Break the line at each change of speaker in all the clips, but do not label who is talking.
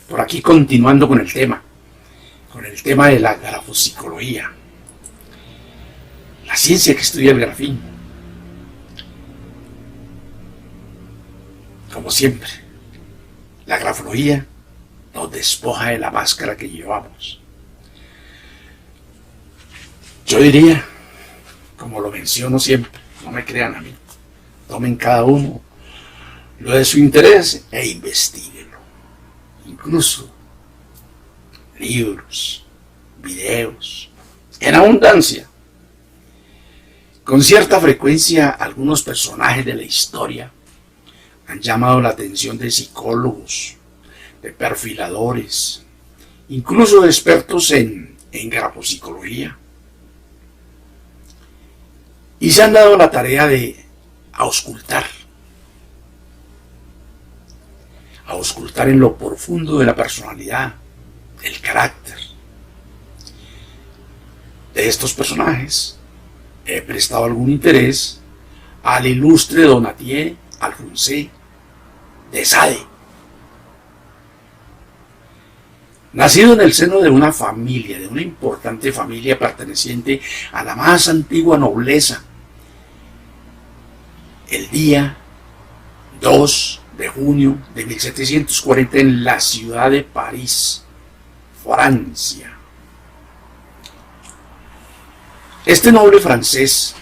Por aquí continuando con el tema de la grafopsicología, la ciencia que estudia el grafismo. Como siempre, la grafología nos despoja de la máscara que llevamos. Yo diría, como lo menciono siempre, no me crean a mí, tomen cada uno lo de su interés e investiguenlo. Incluso libros, videos, en abundancia. Con cierta frecuencia, algunos personajes de la historia han llamado la atención de psicólogos, de perfiladores, incluso de expertos en grafopsicología. Y se han dado la tarea de auscultar en lo profundo de la personalidad, el carácter de estos personajes. He prestado algún interés al ilustre Donatien Alphonse de Sade. Nacido en el seno de una familia, de una importante familia perteneciente a la más antigua nobleza, el día 2 de junio de 1740 en la ciudad de París, Francia. Este noble francés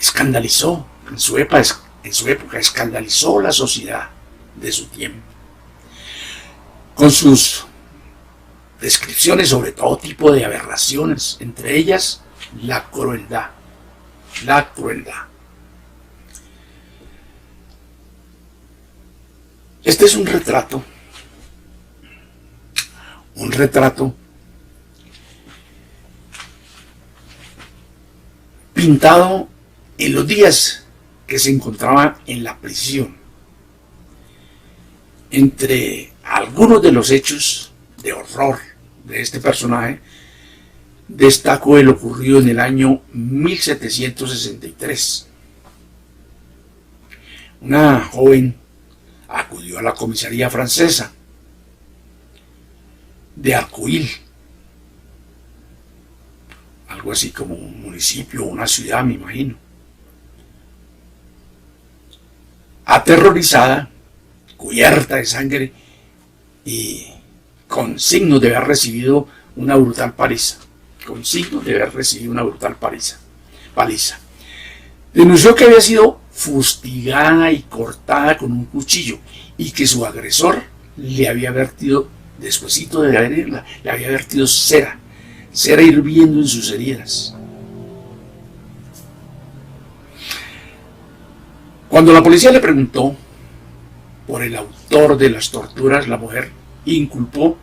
escandalizó, en su época escandalizó la sociedad de su tiempo, con sus descripciones sobre todo tipo de aberraciones, entre ellas la crueldad. La crueldad. Este es un retrato pintado en los días que se encontraba en la prisión. Entre algunos de los hechos de horror de este personaje, destaco el ocurrido en el año 1763. Una joven acudió a la comisaría francesa de Arcueil, algo así como un municipio o una ciudad, me imagino. Aterrorizada, cubierta de sangre y con signos de haber recibido una brutal paliza. Denunció que había sido fustigada y cortada con un cuchillo y que su agresor le había vertido, despuesito de agredirla, le había vertido cera hirviendo en sus heridas. Cuando la policía le preguntó por el autor de las torturas, la mujer inculpó,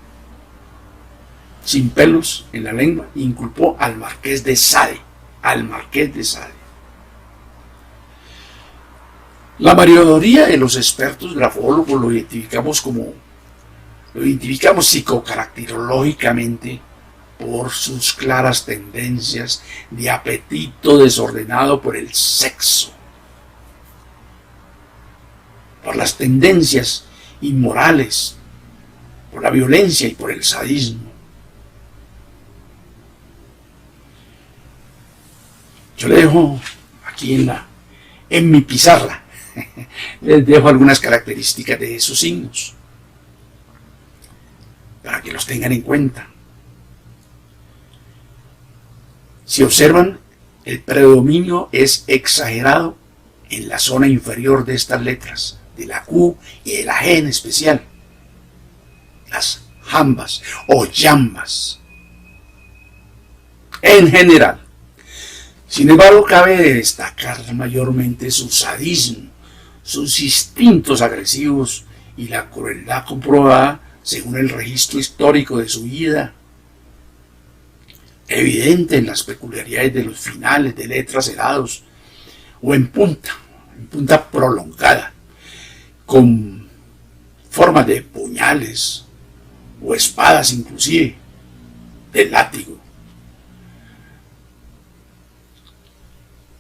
sin pelos en la lengua, inculpó al Marqués de Sade. La mayoría de los expertos grafólogos lo identificamos psicocaracterológicamente por sus claras tendencias de apetito desordenado por el sexo, por las tendencias inmorales, por la violencia y por el sadismo. Yo le dejo aquí en mi pizarra, les dejo algunas características de esos signos para que los tengan en cuenta. Si observan, el predominio es exagerado en la zona inferior de estas letras, de la Q y de la G en especial, las jambas o llambas en general. Sin embargo, cabe destacar mayormente su sadismo, sus instintos agresivos y la crueldad comprobada según el registro histórico de su vida, evidente en las peculiaridades de los finales de letras helados o en punta prolongada, con formas de puñales o espadas inclusive, de látigo.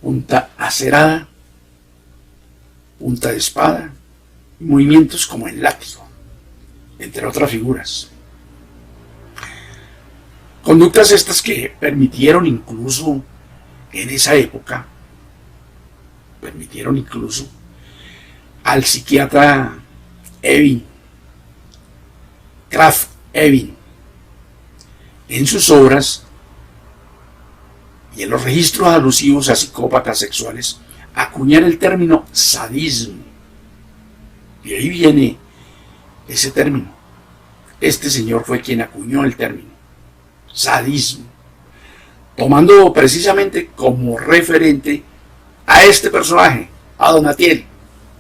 Punta acerada, punta de espada, movimientos como el látigo. entre otras figuras. Conductas estas que permitieron incluso en esa época, al psiquiatra Krafft Ebing, en sus obras y en los registros alusivos a psicópatas sexuales, acuñar el término sadismo. Y ahí viene ese término. Este señor fue quien acuñó el término sadismo, tomando precisamente como referente a este personaje, a Donatiel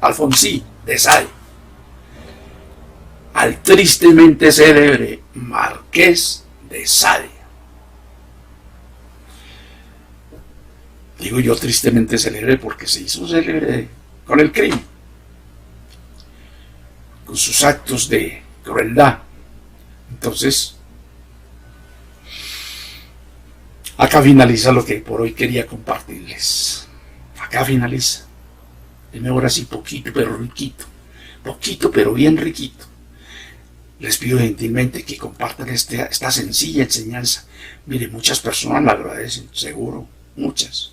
Alfonsí de Sade, al tristemente célebre Marqués de Sade. Digo yo tristemente célebre porque se hizo célebre con el crimen, con sus actos de crueldad. Entonces, acá finaliza lo que por hoy quería compartirles. Acá finaliza. Deme ahora sí poquito pero riquito. Poquito pero bien riquito. Les pido gentilmente que compartan esta sencilla enseñanza. Mire, muchas personas la agradecen, seguro, muchas.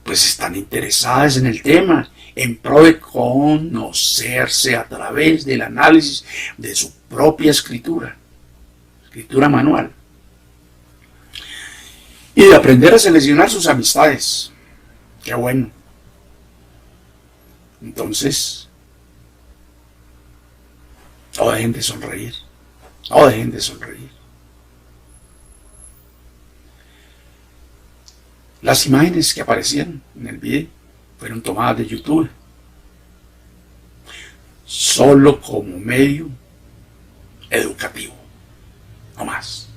Pues están interesadas en el tema, en pro de conocerse a través del análisis de su propia escritura manual, y de aprender a seleccionar sus amistades. Qué bueno. Entonces, no dejen de sonreír, no dejen de sonreír. Las imágenes que aparecían en el video fueron tomadas de YouTube, solo como medio educativo, no más.